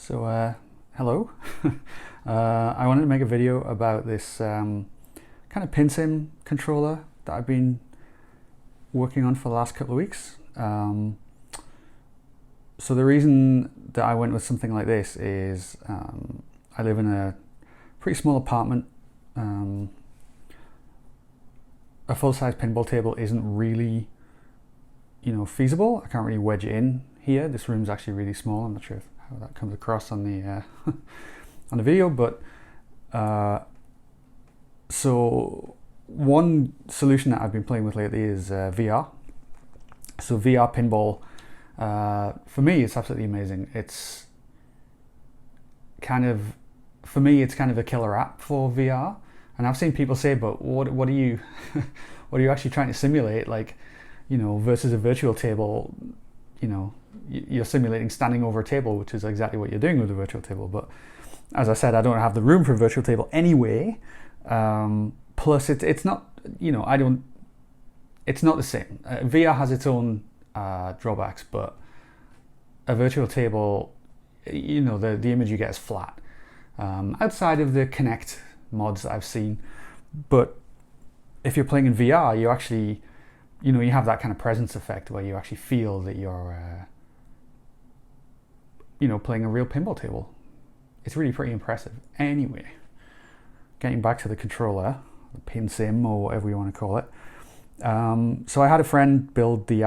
Hello. I wanted to make a video about this kind of PinSim controller that I've been working on for the last couple of weeks. So the reason that I went with something like this is I live in a pretty small apartment. A full-size pinball table isn't really, feasible. I can't really wedge it in here. This room's actually really small. I'm not sure how that comes across on the on the video, but so one solution that I've been playing with lately is VR. So VR pinball, for me, it's absolutely amazing. It's kind of, for me, it's kind of a killer app for VR. And I've seen people say, but what are you what are you actually trying to simulate? Like, versus a virtual table, you're simulating standing over a table, which is exactly what you're doing with a virtual table. But as I said, I don't have the room for a virtual table anyway. Plus, it's not, it's not the same. VR has its own drawbacks, but a virtual table, the image you get is flat. Outside of the Connect mods that I've seen, but if you're playing in VR, you actually, you have that kind of presence effect where you actually feel that you're, playing a real pinball table. It's really pretty impressive. Anyway, getting back to the controller, the PinSim or whatever you want to call it. So I had a friend build the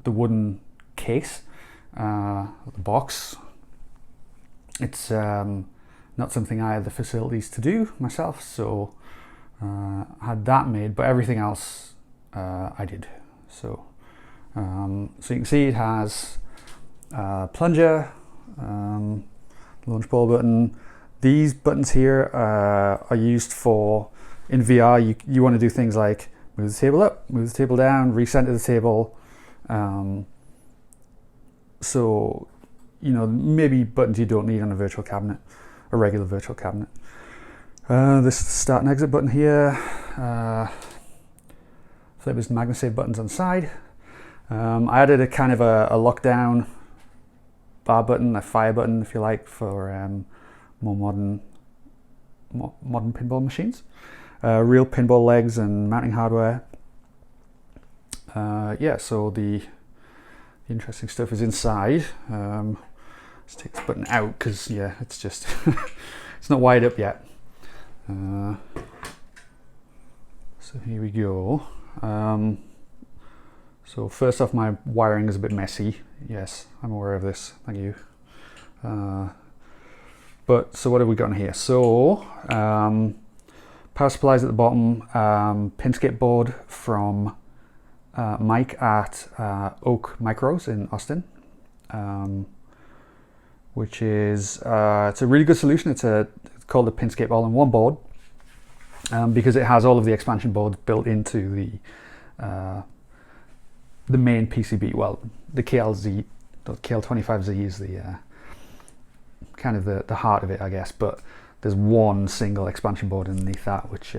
wooden case, the box. It's not something I had the facilities to do myself, so I had that made, but everything else I did. So you can see it has plunger, launch ball button. These buttons here are used for, in VR, you want to do things like move the table up, move the table down, recenter the table. So, maybe buttons you don't need on a virtual cabinet, a regular virtual cabinet. This start and exit button here. Flippers and MagnaSave buttons on the side. I added a kind of a lockdown bar button, a fire button if you like, for more modern pinball machines. Real pinball legs and mounting hardware. So the interesting stuff is inside. Let's take this button out because it's just it's not wired up yet. So here we go. So first off, my wiring is a bit messy. Yes, I'm aware of this. Thank you. But so what have we got in here? So power supplies at the bottom. Pin board from Mike at Oak Micros in Austin, which is it's a really good solution. It's called the Pinscape all-in-one board because it has all of the expansion boards built into the main PCB. Well, the KLZ, the KL25Z is the kind of the heart of it, I guess. But there's one single expansion board underneath that, which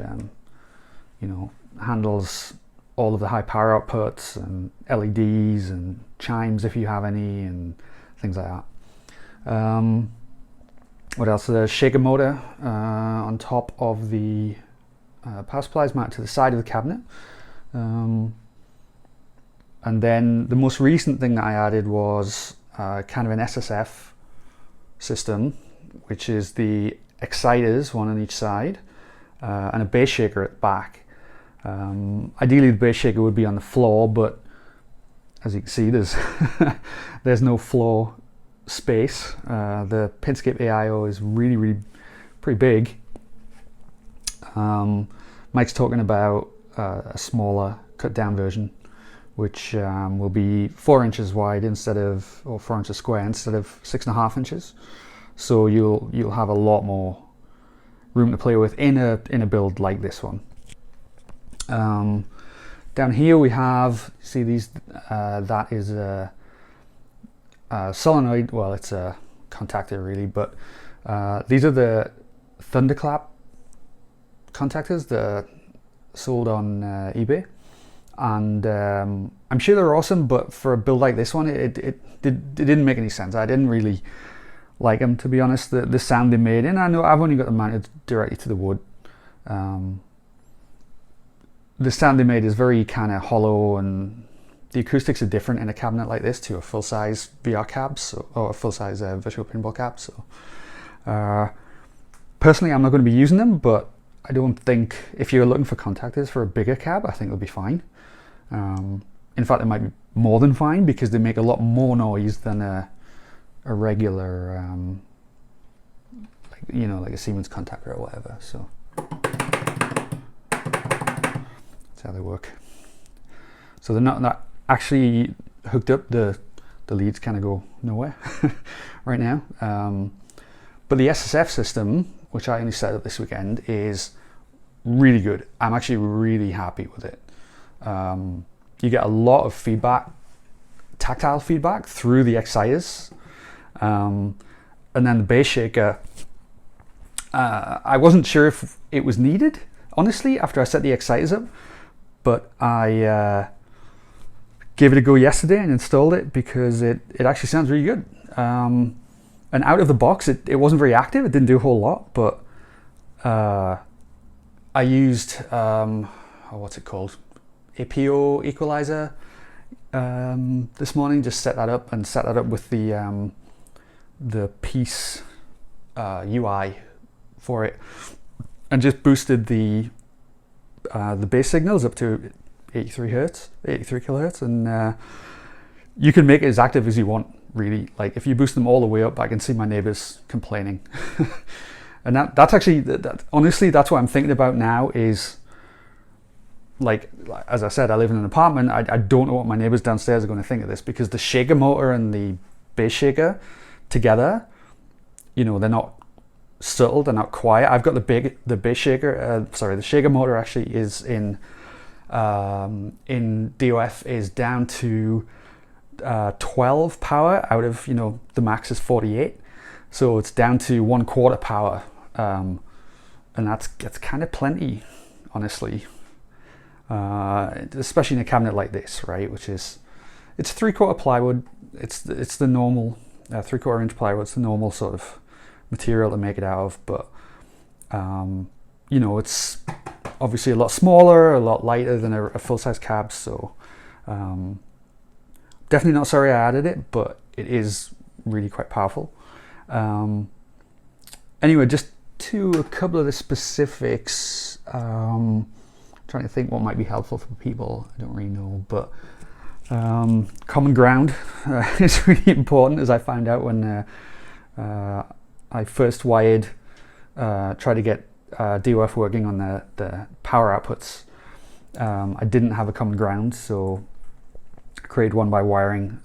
handles all of the high power outputs and LEDs and chimes if you have any and things like that. What else? The shaker motor on top of the power supplies mounted to the side of the cabinet. And then the most recent thing that I added was kind of an SSF system, which is the exciters, one on each side, and a bass shaker at the back. Ideally the bass shaker would be on the floor, but as you can see, there's no floor space. The Pinscape AIO is really pretty big. Mike's talking about a smaller cut down version, which will be 4 inches wide or 4 inches square instead of 6.5 inches. So you'll have a lot more room to play with in a build like this one. Down here we have, see these, that is a solenoid, well, it's a contactor really, but these are the Thunderclap contactors that are sold on eBay, and I'm sure they're awesome, but for a build like this one, it didn't make any sense. I didn't really like them, to be honest. The sound they made, and I know I've only got them mounted directly to the wood. The sound they made is very kind of hollow, and the acoustics are different in a cabinet like this to a full-size VR cab, or a full-size virtual pinball cab. So personally, I'm not going to be using them, but I don't think, if you're looking for contactors for a bigger cab, I think they'll be fine. In fact, it might be more than fine, because they make a lot more noise than a regular, like a Siemens contactor or whatever. So that's how they work. So they're not actually hooked up. The leads kind of go nowhere right now. But the SSF system, which I only set up this weekend, is really good. I'm actually really happy with it. You get a lot of feedback, tactile feedback through the exciters. And then the bass shaker, I wasn't sure if it was needed, honestly, after I set the exciters up, but I gave it a go yesterday and installed it, because it actually sounds really good. And out of the box, it wasn't very active. It didn't do a whole lot, but I used, what's it called? APO equalizer this morning. Just set that up with the piece UI for it, and just boosted the bass signals up to 83 kilohertz, and you can make it as active as you want, really. Like, if you boost them all the way up, I can see my neighbors complaining. And that's actually, honestly, that's what I'm thinking about now, is, like, as I said, I live in an apartment. I don't know what my neighbors downstairs are going to think of this, because the shaker motor and the bass shaker together, they're not subtle, they're not quiet. I've got the bass shaker, the shaker motor actually is in DOF is down to 12 power out of, the max is 48. So it's down to 1/4 power. And that's kind of plenty, honestly. Especially in a cabinet like this, right? Which is, it's 3/4 plywood. It's the normal 3/4 inch plywood. It's the normal sort of material to make it out of, but it's obviously a lot smaller, a lot lighter than a full-size cab. So definitely not sorry I added it, but it is really quite powerful. Anyway, just to a couple of the specifics. Trying to think what might be helpful for people. I don't really know, but common ground is really important, as I found out when I first tried to get DOF working on the power outputs. I didn't have a common ground, so I created one by wiring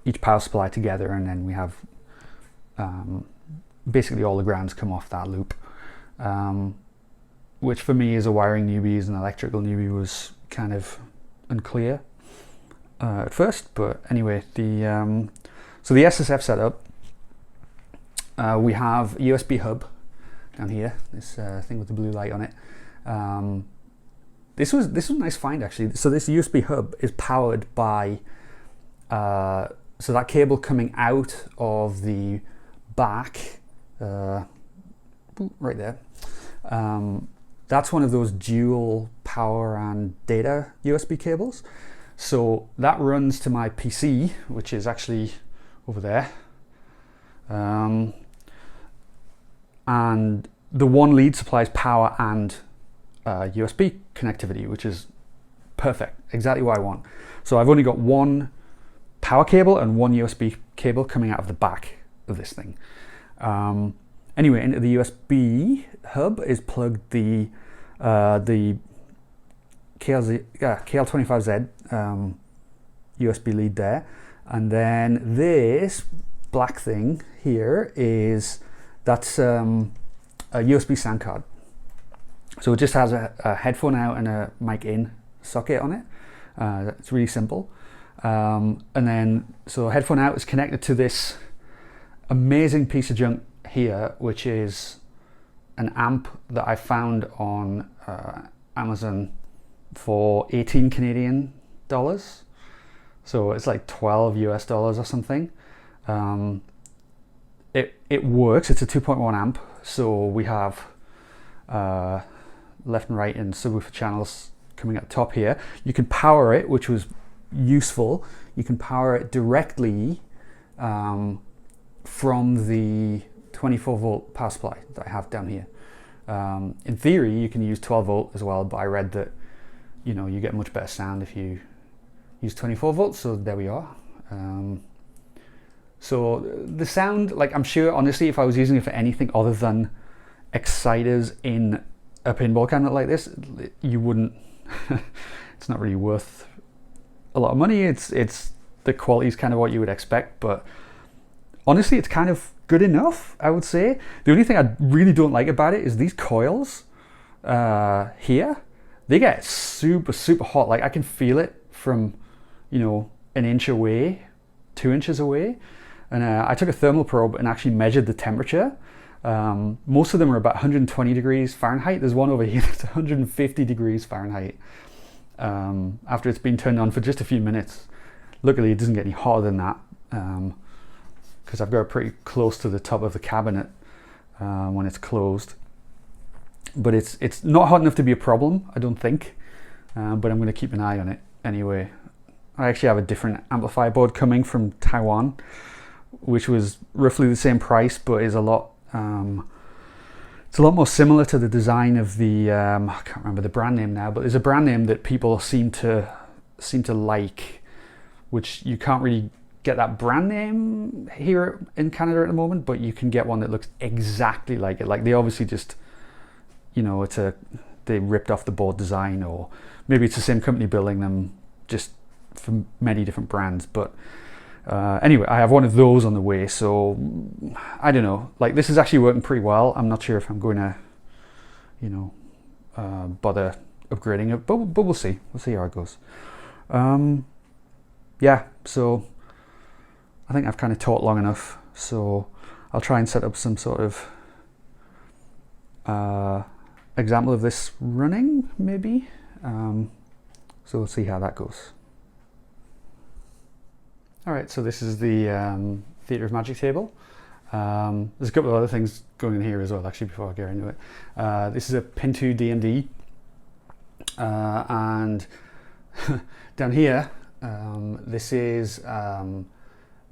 each power supply together, and then we have basically all the grounds come off that loop. Which for me, as a wiring newbie, as an electrical newbie, was kind of unclear at first. But anyway, so the SSF setup, we have a USB hub down here, this thing with the blue light on it. This was a nice find, actually. So this USB hub is powered by, so that cable coming out of the back, right there. That's one of those dual power and data USB cables. So that runs to my PC, which is actually over there. And the one lead supplies power and USB connectivity, which is perfect, exactly what I want. So I've only got one power cable and one USB cable coming out of the back of this thing. Anyway, into the USB hub is plugged the KL25Z USB lead there, and then this black thing here that's a USB sound card. So it just has a headphone out and a mic in socket on it. It's really simple. And then, so headphone out is connected to this amazing piece of junk here, which is an amp that I found on Amazon for 18 Canadian dollars. So it's like 12 US dollars or something. It works. It's a 2.1 amp, so we have left and right and subwoofer channels coming at the top here. You can power it, which was useful. You can power it directly from the 24 volt power supply that I have down here. In theory, you can use 12 volt as well, but I read that, you know, you get much better sound if you use 24 volts, so there we are. So the sound, like, I'm sure, honestly, if I was using it for anything other than exciters in a pinball cabinet like this, you wouldn't, it's not really worth a lot of money. It's the quality is kind of what you would expect, but honestly, it's kind of good enough, I would say. The only thing I really don't like about it is these coils here. They get super, super hot. Like, I can feel it from, you know, an inch away, 2 inches away. And I took a thermal probe and actually measured the temperature. Most of them are about 120 degrees Fahrenheit. There's one over here that's 150 degrees Fahrenheit after it's been turned on for just a few minutes. Luckily, it doesn't get any hotter than that because I've got it pretty close to the top of the cabinet when it's closed. But it's not hot enough to be a problem, I don't think, but I'm going to keep an eye on it anyway. I actually have a different amplifier board coming from Taiwan, which was roughly the same price, but is a lot it's a lot more similar to the design of the I can't remember the brand name now, but there's a brand name that people seem to like, which you can't really get that brand name here in Canada at the moment, but you can get one that looks exactly like it. Like, they obviously just, you know, they ripped off the board design, or maybe it's the same company building them just for many different brands. But anyway, I have one of those on the way, so I don't know. Like, this is actually working pretty well. I'm not sure if I'm going to, you know, bother upgrading it, but we'll see. We'll see how it goes. Yeah, so I think I've kind of talked long enough, so I'll try and set up some sort of example of this running, maybe. So we'll see how that goes. All right, so this is the Theatre of Magic table. There's a couple of other things going in here as well, actually, before I get into it. This is a Pin 2 DMD, and down here, this is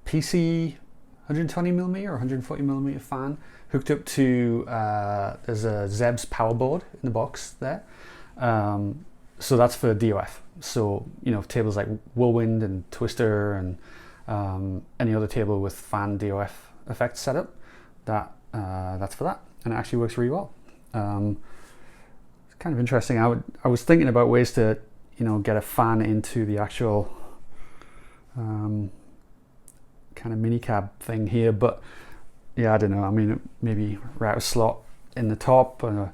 PC 120mm or 140mm fan hooked up to, there's a Zeb's power board in the box there. So that's for DOF. So, you know, tables like Whirlwind and Twister and any other table with fan DOF effects set up, that's for that, and it actually works really well. It's kind of interesting. I was thinking about ways to, you know, get a fan into the actual kind of mini cab thing here, but yeah, I don't know. I mean, maybe router slot in the top, you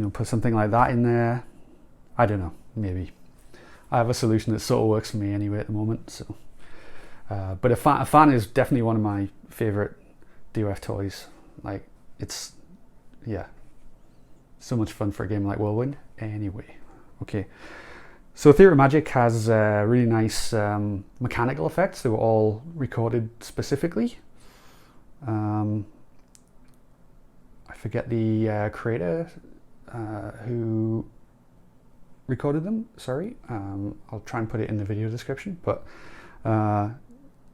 know, put something like that in there. I don't know, maybe. I have a solution that sort of works for me anyway at the moment. So, but a fan is definitely one of my favorite DOF toys. Like, it's, yeah, so much fun for a game like Whirlwind. Anyway, okay. So Theatre of Magic has really nice mechanical effects. They were all recorded specifically. I forget the creator who recorded them, sorry. I'll try and put it in the video description, but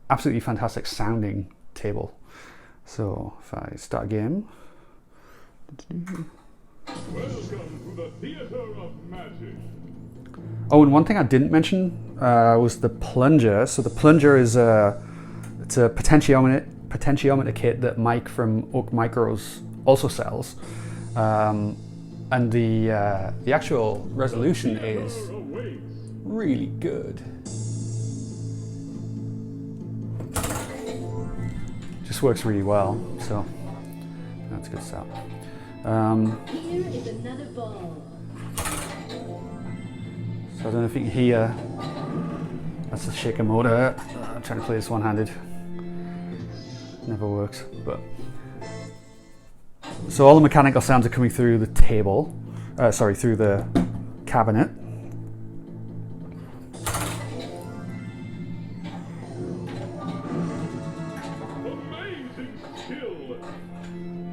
absolutely fantastic sounding table. So if I start a game. Welcome to the Theatre of Magic. Oh, and one thing I didn't mention was the plunger. So the plunger is it's a potentiometer kit that Mike from Oak Micros also sells. And the actual resolution is really good. Just works really well, so that's a good start. Here is another ball. So I don't know if you can hear. That's the shaker motor. I'm trying to play this one-handed. Never works, but. So all the mechanical sounds are coming through the table, through the cabinet.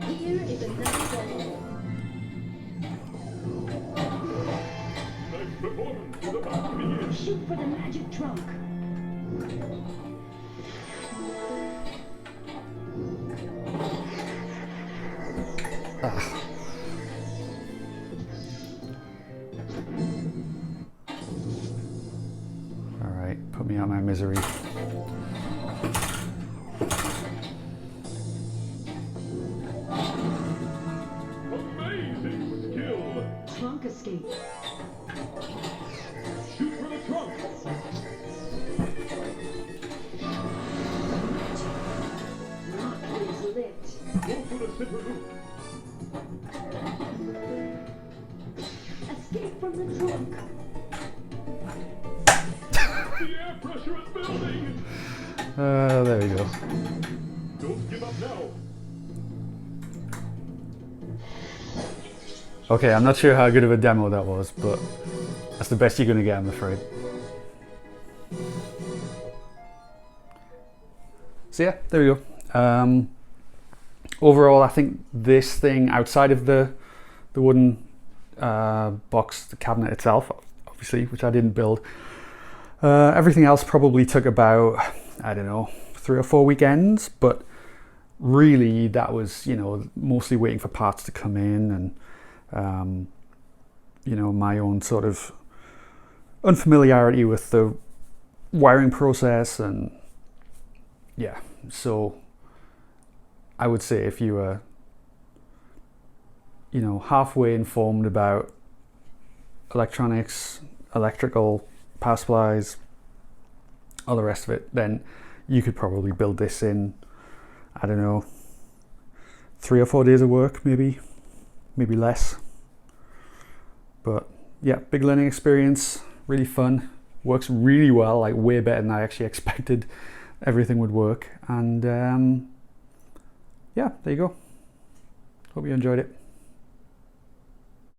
Here is another ball. Nice performance. The battle begins. Shoot for the magic trunk. All right, put me out of my misery. Amazing skill. Trunk escape. Shoot for the trunk. Lock is lit. Go for the center loop. Escape from the trunk. The air pressure is building. There we go. Don't give up now. Okay, I'm not sure how good of a demo that was, but that's the best you're going to get, I'm afraid. So yeah, there we go. Overall, I think this thing, outside of the wooden box, the cabinet itself, obviously, which I didn't build, everything else probably took about, I don't know, 3 or 4 weekends, but really that was, you know, mostly waiting for parts to come in and you know, my own sort of unfamiliarity with the wiring process, and yeah, so I would say if you were, you know, halfway informed about electronics, electrical, power supplies, all the rest of it, then you could probably build this in, I don't know, 3 or 4 days of work, maybe less. But yeah, big learning experience, really fun, works really well, like way better than I actually expected everything would work. And yeah, there you go. Hope you enjoyed it.